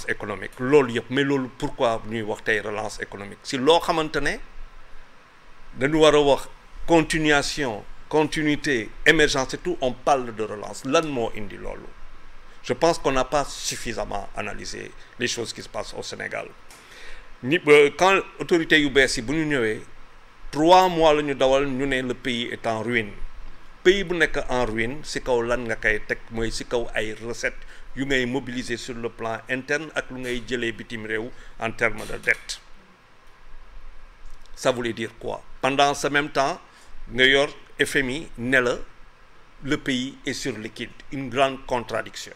économique loolu yëpp mais loolu pourquoi ñuy wax tey relance économique si loo xamante ne dañu war a wax continuité émergence et tout on parle de relance lan moo indi loolu je pense qu'on n'a pas suffisamment analysé les choses qui se passent au Sénégal quand autorités yu bees yi bu ñu ñëwee 3 mois la ñu dawal ñu ne le pays est en ruine pays bu nekk en ruine si kaw lan nga koy teg mooy si kaw ay recettes yu ngay mobiliser sur le plan interne ak lu ngay jëlee bitim réew en termes de dette ça voulait dire quoi pendant ce même temps nga yor FMI ne la le pays est sur liquide une grande contradiction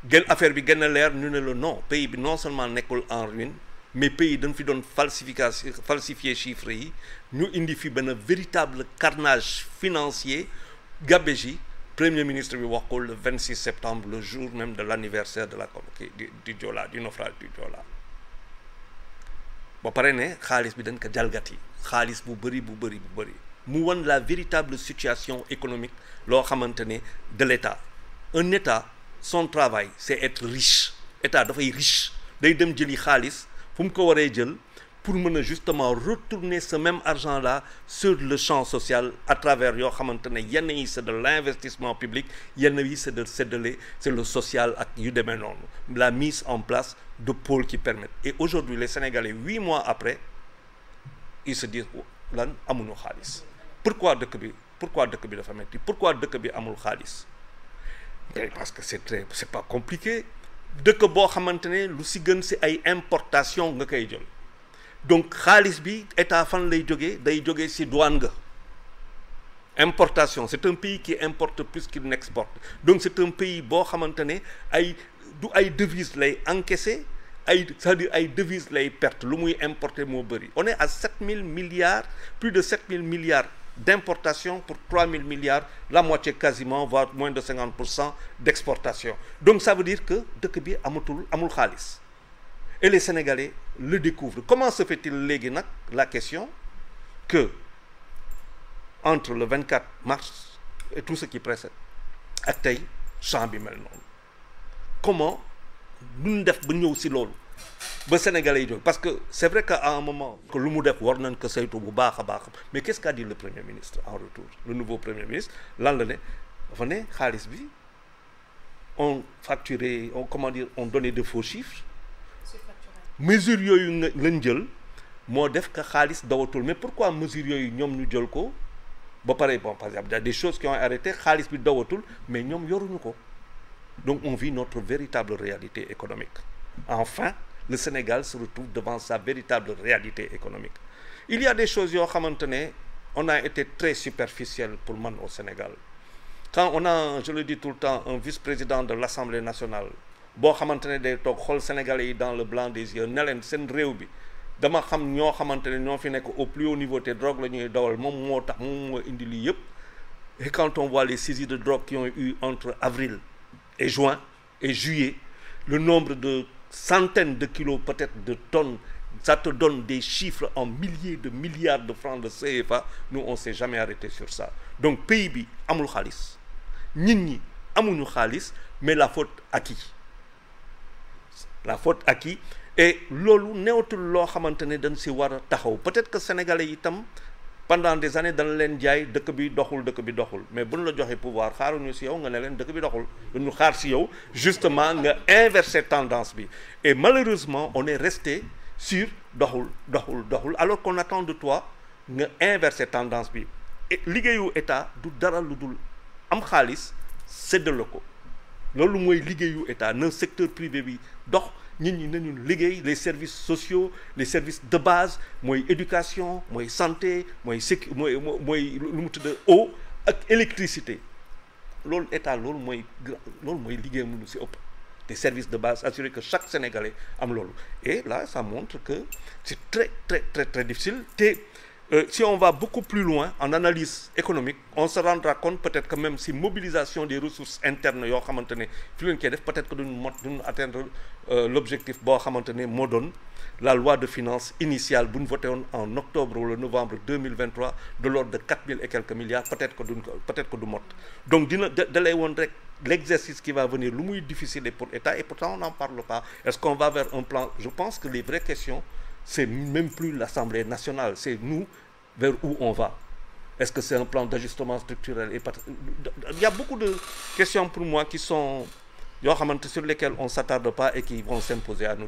gën affaire bi gën a leer ñu ne la non pays bi non seulement nekkul en ruine mais pays dañ fi doon falsifier chiffres yi ñu indi fi benn véritable carnage financier gabegie yi premier ministre bi wax ko le 26 septembre le jour même de l'anniversaire de la du Joola du naufrage du Joola ba pare ne xaalis bi dañ ko jalgati xaalis bu bëri mu wan la véritable situation économique loo xamante ne de l'État un État son travail c'est être riche État dafay riche day dem jëli xaalis fu mu ko waree jël pour mën a justement retourner ce même argent là sur le champ social à travers yoo xamante ne yenn yi c'est de l'investissement public yenn yi c'est de séddale c'est le social ak yu demee noonu la mise en place de pôles qui permettent et aujourd'hui les Sénégalais 8 mois après ils se disent lan amuñu xaalis pourquoi dëkk bi dafa metti pourquoi dëkk bi amul xaalis parce que c'est pas compliqué dëkk boo xamante ne lu si gën si ay importation nga koy jël donc xaalis bi état fan lay jógee day jógee si douane nga importation c'est un pays qui importe plus qu'il n'exporte donc c'est un pays boo xamante ne ay devises lay encaisser c'est-à-dire ay devises lay perte lu muy importer moo bëri on est à 7000 milliards plus de 7000 milliards d'importation pour 3000 milliards la moitié quasiment voire moins de 50% d'exportation donc ça veut dire que dëkk bi amul xaalis et les Sénégalais le découvrent comment se fait-il léegi nag la question que entre le 24 mars et tout ce qui précède ak tey champ bi mel noonu comment duñ def ba ñëw si loolu ba Sénégalais yi jóg parce que c'est vrai qu'à un moment que lu mu def war nañ ko saytu bu baax a baax mais qu'est-ce qu'a dit le premier ministre en retour le nouveau premier ministre lan la ne dafa ne xaalis bi on facturé on donnait de faux chiffres mesures yooyu nga lañ jël moo def que xaalis dawatul mais pourquoi mesures yooyu ñoom ñu jël ko ba pare bon par exemple il y a des choses qui ont arrêté xaalis bi dawatul mais ñoom yoruñu ko donc on vit notre véritable réalité économique enfin le Sénégal se retrouve devant sa véritable réalité économique il y a des choses yoo xamante ne on a été très superficiel pour man au Sénégal quand on a je le dis tout le temps un vice-président de l'Assemblée nationale boo xamante ne day toog xool Sénégalais yi dans le blanc des yeux ne leen seen réew bi dama xam ñoo xamante ne ñoo fi nekk au plus haut niveau te drogue la ñuy dawal moom moo tax moom moo indi lii yëpp et quand on voit les saisies de drogue qui ont eu entre avril et juin et juillet le nombre de centaines de kilos peut-être de tonnes ça te donne des chiffres en milliers de milliards de francs de CFA nous on s'est jamais arrêté sur ça donc pays bi amul xaalis nit ñi amuñu xaalis mais la faute à qui et loolu newatul loo xamante ne dañ si war a taxaw peut-être que sénégalais yi itam pendant des années dañ leen jaay dëkk bi doxul mais buñ la joxee pouvoir xaaruñu si yow nga ne leen dëkk bi doxul duñu xaar si yow justement nga inverser tendance bi et malheureusement on est resté sur doxul alors qu'on attend de toi nga inverser tendance bi et liggéeyu état du dara lu dul am xaalis séddale ko loolu mooy liggéeyu état na secteur privé bi dox nit ñi nañu liggéey les services sociaux les services de base mooy éducation mooy santé mooy lu mu tudd eau ak électricité loolu état loolu mooy liggéey mënu si ëpp des services de base assurer que chaque Sénégalais am loolu et là ça montre que c'est très très très très difficile te si on va beaucoup plus loin en analyse économique, on se rendra compte peut-être que même si mobilisation des ressources internes yoo xamante ne fi leen koy def peut-être que duñu atteindre l'objectif boo xamante ne moo doon la loi de finances initiale bu ñu voté woon en octobre ou le novembre 2023 de l'ordre de 4000 et quelques milliards peut-être que du mot donc dina da lay woon rek l'exercice qui va venir lu muy difficile pour État et pourtant on n'en parle pas. Est-ce qu'on va vers un plan? Je pense que les vraies questions c'est même plus l'Assemblée nationale, c'est nous vers où on va. Est-ce que c'est un plan d'ajustement structurel? Il y a beaucoup de questions pour moi qui sont sur lesquelles on ne s'attarde pas et qui vont s'imposer à nous.